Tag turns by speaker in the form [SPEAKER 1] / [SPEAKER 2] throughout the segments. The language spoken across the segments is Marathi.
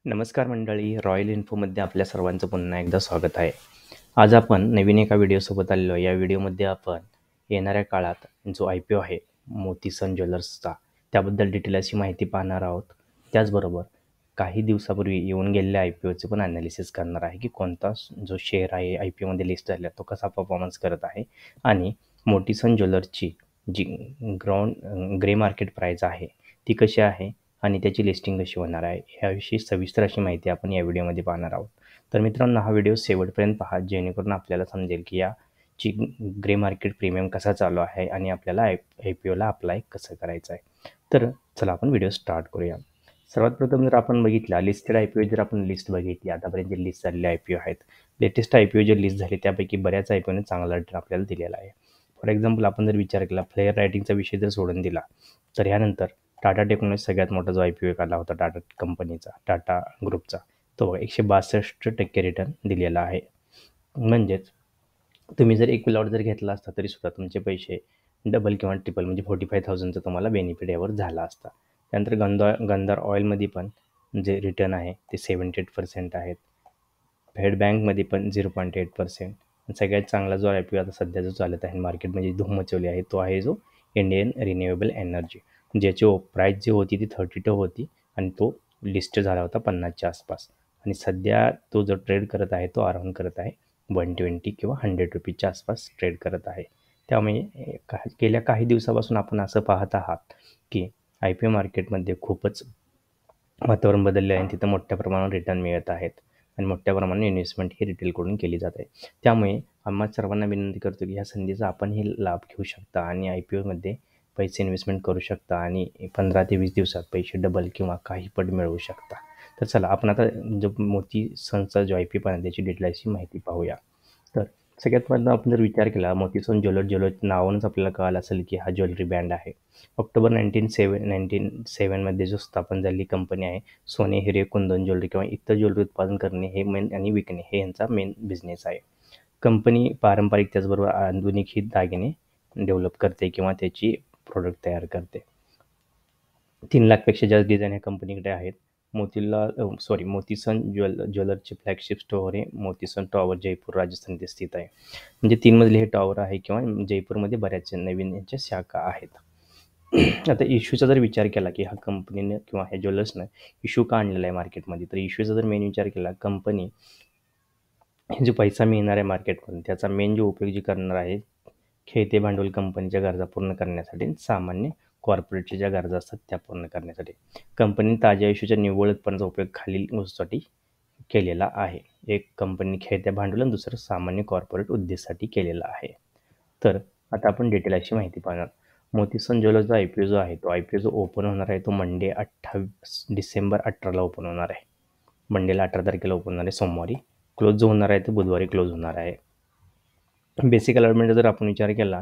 [SPEAKER 1] नमस्कार मंडळी, रॉयल इन्फोमध्ये आपल्या सर्वांचं पुन्हा एकदा स्वागत आहे. आज आपण नवीन एका व्हिडिओसोबत आलेलो आहे. या व्हिडिओमध्ये आपण येणाऱ्या काळात जो IPO आहे मोती सन ज्वेलर्सचा, त्याबद्दल डिटेल अशी माहिती पाहणार आहोत. त्याचबरोबर काही दिवसापूर्वी येऊन गेलेल्या IPOचे पण ॲनालिसिस करणार आहे की कोणता जो शेअर आहे IPOमध्ये लिस्ट झाला तो कसा परफॉर्मन्स करत आहे आणि मोती सन ज्वेलर्सची जी ग्रे मार्केट प्राईस आहे ती कशी आहे आणि त्याची लिस्टिंग कशी होणार आहे ह्याविषयी सविस्तर अशी माहिती आपण या व्हिडिओमध्ये पाहणार आहोत. तर मित्रांनो, हा व्हिडिओ शेवटपर्यंत पहा जेणेकरून आपल्याला समजेल की याची ग्रे मार्केट प्रीमियम कसा चालू आहे आणि आपल्याला IPOला अप्लाय कसं करायचं आहे. तर चला आपण व्हिडिओ स्टार्ट करूया. सर्वात प्रथम जर आपण बघितला लिस्टेड IPO, जर आपण लिस्ट बघितली आतापर्यंत जे लिस्ट झालेले IPO आहेत, लेटेस्ट IPO जे लिस्ट झाले त्यापैकी बऱ्याच IPOने चांगला रिटर्न आपल्याला दिलेला आहे. फॉर एक्झाम्पल आपण जर विचार केला, फ्लेअर रायटिंगचा विषय जर सोडून दिला तर ह्यानंतर टाटा टेक्नॉलॉजी सगळ्यात मोठा जो IPO आला होता टाटा कंपनीचा, टाटा ग्रुपचा, तो 162% रिटर्न दिलेला आहे. म्हणजेच तुम्ही जर एक लॉट जर घेतला असता तरीसुद्धा तुमचे पैसे डबल किंवा ट्रिपल म्हणजे 45,000चा तुम्हाला बेनिफिट यावर झाला असता. त्यानंतर गंधार ऑइलमध्ये पण जे रिटर्न आहे ते 78% आहेत. फेड बँकमध्ये पण 0.8%. सगळ्यात चांगला जो IPO आता सध्या जो चालत आहे मार्केटमध्ये धूम मचवली आहे तो आहे जो इंडियन रिन्युएबल एनर्जी, ज्याची प्राईस जी होती ती 32 होती आणि तो लिस्ट झाला होता 50च्या आसपास आणि सध्या तो जो ट्रेड करत आहे तो अराउंड करत आहे 120 किंवा 100 रुपीजच्या आसपास ट्रेड करत आहे. त्यामुळे गेल्या काही दिवसापासून आपण असं पाहत आहात की IPO मार्केटमध्ये खूपच वातावरण बदलले आहे आणि तिथं मोठ्या प्रमाणावर रिटर्न मिळत आहेत आणि मोठ्या प्रमाणात इन्व्हेस्टमेंट ही रिटेलकडून केली जात आहे. त्यामुळे आम्हा सर्वांना विनंती करतो की ह्या संधीचा आपणही लाभ घेऊ शकता आणि IPOमध्ये पैसे इन्व्हेस्टमेंट करू शकता आणि 15 ते 20 दिवसात पैसे डबल किंवा काही पट मिळवू शकता. तर चला आपण आता जो मोती सनचा जो IPO पण आहे त्याची डिटेलची माहिती पाहूया. तर सगळ्यात पहिल्यांदा आपण जर विचार केला, मोती सन ज्वेलर्स नावावरूनच आपल्याला कळालं असेल की हा ज्वेलरी ब्रँड आहे. ऑक्टोबर 1907मध्ये जो स्थापन झालेली कंपनी आहे. सोने, हिरे, कुंदन ज्वेलरी किंवा इतर ज्वेलरी उत्पादन करणे हे मेन आणि विकणे हे यांचा मेन बिझनेस आहे. कंपनी पारंपरिक त्याचबरोबर आधुनिक ही दागिने डेव्हलप करते किंवा त्याची प्रोडक्ट तयार करते. 3 लाखपेक्षा जास्त डिझाईन ह्या कंपनीकडे आहेत. मोती सन ज्वेलर्सचे फ्लॅगशिप स्टोअर हे मोती सन टॉवर, जयपूर, राजस्थान येथे स्थित आहे. म्हणजे 3 मजली हे टॉवर आहे किंवा जयपूरमध्ये बऱ्याच नवीन यांच्या शाखा आहेत. आता इश्यूचा जर विचार केला की ह्या कंपनीने किंवा ह्या ज्वेलर्सनं इश्यू का आणलेला आहे मार्केटमध्ये, तर इश्यूचा जर मेन विचार केला, कंपनी जो पैसा मिळणार आहे मार्केटमधून त्याचा मेन जो उपयोग जी करणार आहे खेळते भांडवल कंपनीच्या गरजा पूर्ण करण्यासाठी आणि सामान्य कॉर्पोरेटच्या ज्या गरजा असतात त्या पूर्ण करण्यासाठी. कंपनीने ताज्या इश्यूच्या निव्वळ उत्पन्नाचा उपयोग खालील गोष्टीसाठी केलेला आहे. एक, कंपनी खेळत्या भांडवल आणि दुसरं सामान्य कॉर्पोरेट उद्देशासाठी केलेला आहे. तर आता आपण डिटेल अशी माहिती पाहणार. मोती सन ज्वेलर्सचा IPO जो आहे तो IPO जो ओपन होणार आहे तो मंडे 28 डिसेंबर 18ला ओपन होणार आहे. मंडेला 18 तारखेला ओपन होणार आहे सोमवारी. क्लोज जो होणार आहे तो बुधवारी क्लोज होणार आहे. बेसिक अलॉटमेंटचा जर आपण विचार केला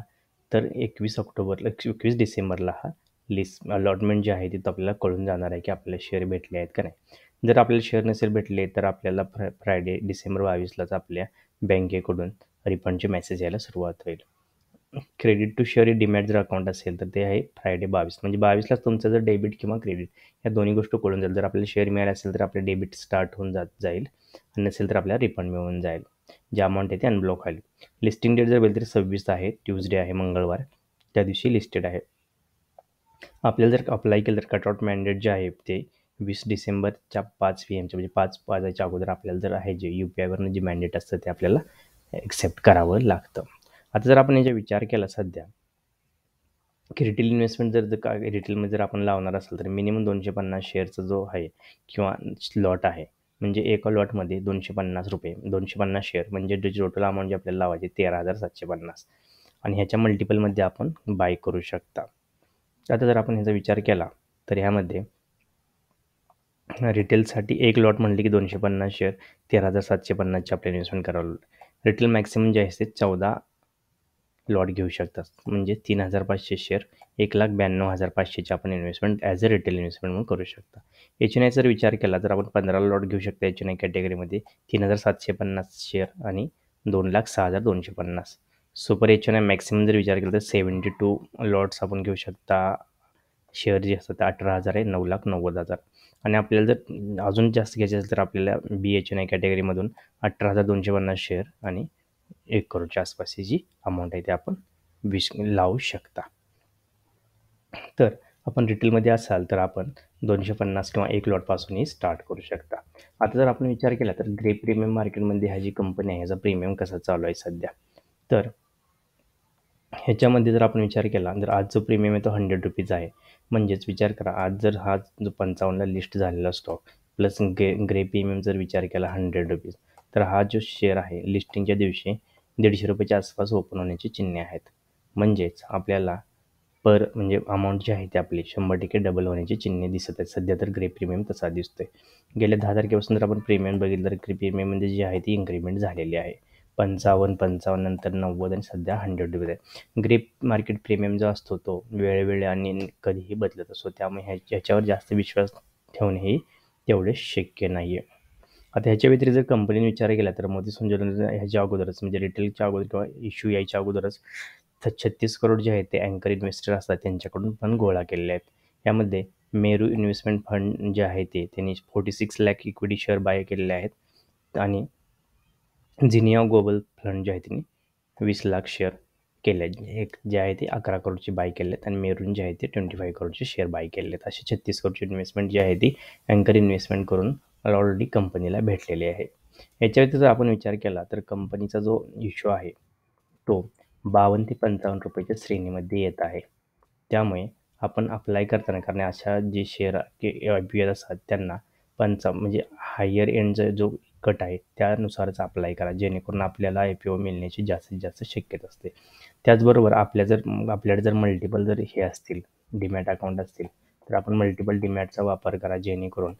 [SPEAKER 1] तर 21 डिसेंबरला हा अलॉटमेंट जे आहे तिथं आपल्याला कळून जाणार आहे की आपल्याला शेअर भेटले आहेत का नाही. जर आपल्याला शेअर नसेल भेटले तर आपल्याला फ्रायडे डिसेंबर 22लाच आपल्या बँकेकडून रिफंडचे मेसेज यायला सुरुवात होईल. क्रेडिट टू शेअर डीमॅट जर अकाउंट असेल तर ते आहे फ्रायडे 22, म्हणजे 22लाच तुमचं जर डेबिट किंवा क्रेडिट या दोन्ही गोष्टी कळून जाईल. जर आपल्याला शेअर मिळाले असेल तर आपले डेबिट स्टार्ट होऊन जाईल आणि नसेल तर आपल्याला रिफंड मिळून जाईल. जे अमाऊंट आहे ते अनब्लॉक होईल. लिस्टिंग डेट जर बघितलं तर 26 आहे, ट्यूजडे आहे, मंगळवार, त्या दिवशी लिस्टेड आहे. आपल्याला जर अप्लाय केलं तर कट आउट मॅन्डेट जे आहे ते 20 डिसेंबरच्या 5 PM म्हणजे 5 वाजायच्या अगोदर आपल्याला जर आहे जे UPIवरनं जे मॅन्डेट असतं ते आपल्याला ॲक्सेप्ट करावं लागतं. आता जर आपण याचा विचार केला सध्या की रिटेल इन्व्हेस्टमेंट जर रिटेलमध्ये जर आपण लावणार असेल तर मिनिमम 250 शेअरचा जो आहे किंवा लॉट आहे, म्हणजे एका लॉटमध्ये 250 रुपये, 250 शेअर म्हणजे टोटल अमाऊंट जी आपल्याला लावायची 13,750 आणि ह्याच्या मल्टिपलमध्ये आपण बाय करू शकता. आता जर आपण ह्याचा विचार केला तर ह्यामध्ये रिटेलसाठी एक लॉट म्हटले की 250 शेअर 13,750ची आपल्याला इन्व्हेस्टमेंट करावं लागेल. रिटेल मॅक्सिमम जे आहे ते 14 लॉट घेऊ शकतात, म्हणजे 3,500 शेअर 1,92,500ची आपण investment as a retail investment म्हणून करू शकता. HNI जर विचार केला तर आपण 15 लॉट घेऊ शकता HNI कॅटेगरीमध्ये, 3,750 शेअर आणि 2,06,250. सुपर HNI मॅक्सिमम जर विचार केला तर 72 लॉट्स आपण घेऊ शकता. शेअर जे असतात ते 18,000 आहे, 9,90,000. आणि आपल्याला जर अजून जास्त घ्यायचे असेल तर आपल्याला BHNI कॅटेगरीमधून 18,250 शेअर आणि 1 करोडच्या आसपासची जी अमाऊंट आहे ते आपण लावू शकता. तर आपण रिटेलमध्ये असाल तर आपण 250 किंवा 1 लॉटपासूनही स्टार्ट करू शकता. आता जर आपण विचार केला तर ग्रे प्रीमियम मार्केटमध्ये ह्या जी कंपनी आहे ह्याचा प्रीमियम कसा चालू आहे सध्या, तर ह्याच्यामध्ये जर आपण विचार केला तर आज जो प्रीमियम आहे तो ₹100 आहे. म्हणजेच विचार करा, आज जर हा जो 55ला लिस्ट झालेला स्टॉक प्लस ग्रे प्रीमियम जर विचार केला ₹100, तर हा जो शेअर आहे लिस्टिंगच्या दिवशी ₹150च्या आसपास ओपन होण्याची चिन्हे आहेत. म्हणजेच आपल्याला म्हणजे अमाऊंट जी आहे ती आपली 100% डबल होण्याची चिन्हे दिसत आहेत. सध्या तर ग्रे प्रीमियम तसा दिसतोय. गेल्या 10 तारखेपासून जर आपण प्रीमियम बघितलं तर ग्रे प्रीमियममध्ये जी आहे ती इन्क्रीमेंट झालेली आहे. 55 नंतर 90 आणि सध्या ₹100 आहे. ग्रे मार्केट प्रीमियम जो असतो तो वेळोवेळी आणि कधीही बदलत असतो. त्यामुळे ह्याच्यावर जास्त विश्वास ठेवणेही तेवढे शक्य नाही आहे. आता ह्याच्या व्यतिरिक्त जर कंपनीने विचार केला तर मोतीसुंद ज्वेलर्सने ह्याच्या अगोदरच म्हणजे रिटेलच्या अगोदर किंवा इश्यू यायच्या अगोदरच 36 करोड जे आहेत ते अँकर इन्व्हेस्टर असतात त्यांच्याकडून पण गोळा केलेले आहेत. यामध्ये मेरू इन्व्हेस्टमेंट फंड जे आहे ते त्यांनी 46 लाख इक्विटी शेअर बाय केलेले आहेत आणि झिनिया ग्लोबल फंड जे आहे त्यांनी 20 लाख शेअर केले आहेत. एक जे आहे ते 11 करोडचे बाय केले आहेत आणि मेरून जे आहे ते 25 करोडचे शेअर बाय केले आहेत. असे 36 करोडची इन्व्हेस्टमेंट जी आहे ती अँकर इन्व्हेस्टमेंट करून ऑलरेडी कंपनीला भेटलेली आहे. याच्या व्यतिरिक्त जर आपण विचार केला तर कंपनीचा जो इश्यू आहे तो 52 ते 55 रुपयाच्या श्रेणीमध्ये येत आहे. त्यामुळे आपण अप्लाय करताना कारण अशा जे शेअर IPO असतात त्यांना म्हणजे हायर एंडचा जो कट आहे त्यानुसारच अप्लाय करा जेणेकरून आपल्याला IPO मिळण्याची जास्तीत जास्त शक्यता असते. त्याचबरोबर आपल्याकडे जर मल्टिपल जर हे असतील डीमॅट अकाउंट असतील तर आपण मल्टिपल डीमॅटचा वापर करा जेणेकरून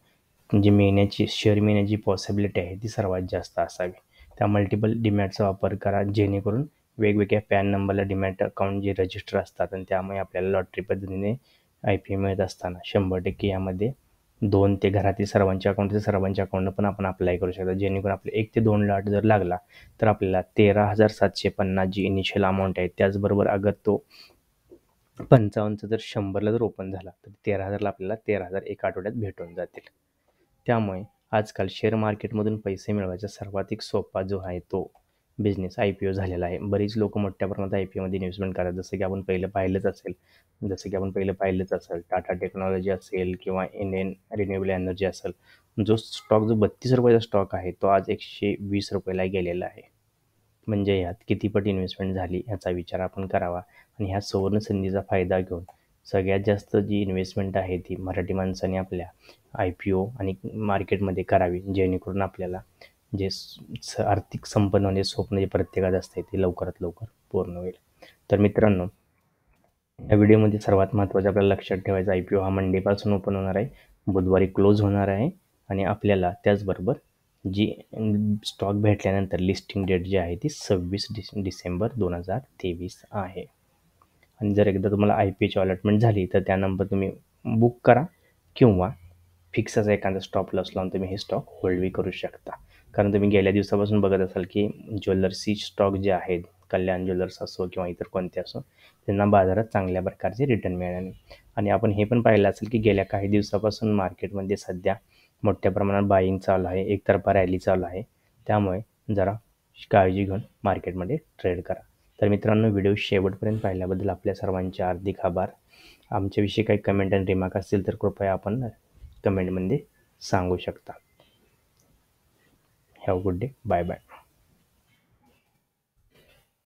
[SPEAKER 1] शेअर मिळण्याची पॉसिबिलिटी आहे ती सर्वात जास्त असावी. त्या मल्टिपल डीमॅटचा वापर करा जेणेकरून वेगवेगळ्या पॅन नंबरला डीमॅट अकाउंट जे रजिस्टर असतात आणि त्यामुळे आपल्याला लॉटरी पद्धतीने IPO मिळत असताना 100% यामध्ये 2 ते घरातील सर्वांच्या अकाउंटनं पण आपण अप्लाय करू शकतो. जेणेकरून आपले 1 ते 2 लॉट जर लागला तर आपल्याला 13,750 जी इनिशियल अमाऊंट आहे त्याचबरोबर अगर तो 55चा जर 100ला जर ओपन झाला तर 13,000ला आपल्याला 13,000 एका आठवड्यात भेटून जातील. त्यामुळे आजकाल शेअर मार्केटमधून पैसे मिळवायचा सर्वाधिक सोपा जो आहे तो बिझनेस IPO झालेला आहे. बरीच लोकं मोठ्या प्रमाणात IPOमध्ये इन्व्हेस्टमेंट करतात. जसं की आपण पहिलं पाहिलंच असेल टाटा टेक्नॉलॉजी असेल किंवा इंडियन रिन्युएबल एनर्जी असेल. जो ₹32चा स्टॉक आहे तो आज ₹120ला गेलेला आहे. म्हणजे यात किती पट इन्व्हेस्टमेंट झाली ह्याचा विचार आपण करावा आणि ह्या सुवर्ण संधीचा फायदा घेऊन सगळ्यात जास्त जी इन्व्हेस्टमेंट आहे ती मराठी माणसाने आपल्या IPO आणि मार्केटमध्ये करावी जेणेकरून आपल्याला जे आर्थिक संपन्न होणे स्वप्न जे प्रत्येकाचं असते ते लवकरात लवकर पूर्ण होईल. तर मित्रांनो, या व्हिडिओमध्ये सर्वात महत्त्वाचं आपल्याला लक्षात ठेवायचं IPO हा मंडेपासून ओपन होणार आहे, बुधवारी क्लोज होणार आहे आणि आपल्याला त्याचबरोबर जी स्टॉक भेटल्यानंतर लिस्टिंग डेट जी आहे ती 26 डिसेंबर 2023 आहे. आणि जर एकदा तुम्हाला IPOची अलॉटमेंट झाली तर त्या नंबर तुम्ही बुक करा किंवा फिक्स असा एखादा स्टॉप लॉस लावून तुम्ही हे स्टॉक होल्डही करू शकता. कारण तुम्ही गेल्या दिवसापासून बघत असाल की ज्वेलर्सची स्टॉक जे आहेत कल्याण ज्वेलर्स असो किंवा इतर कोणते असो त्यांना बाजारात चांगल्या प्रकारचे रिटर्न मिळाले आणि आपण हे पण पाहिलं असेल की गेल्या काही दिवसापासून मार्केटमध्ये सध्या मोठ्या प्रमाणात बाईंग चालू आहे, एकतर्फा रॅली चालू आहे. त्यामुळे जरा काळजी घेऊन मार्केटमध्ये ट्रेड करा. तर मित्रांनो, व्हिडिओ शेवटपर्यंत पाहिल्याबद्दल आपल्या सर्वांचे हार्दिक आभार. आमच्याविषयी काही कमेंट आणि रिमार्क असतील तर कृपया आपण कमेंटमध्ये सांगू शकता. Have good day. Bye bye.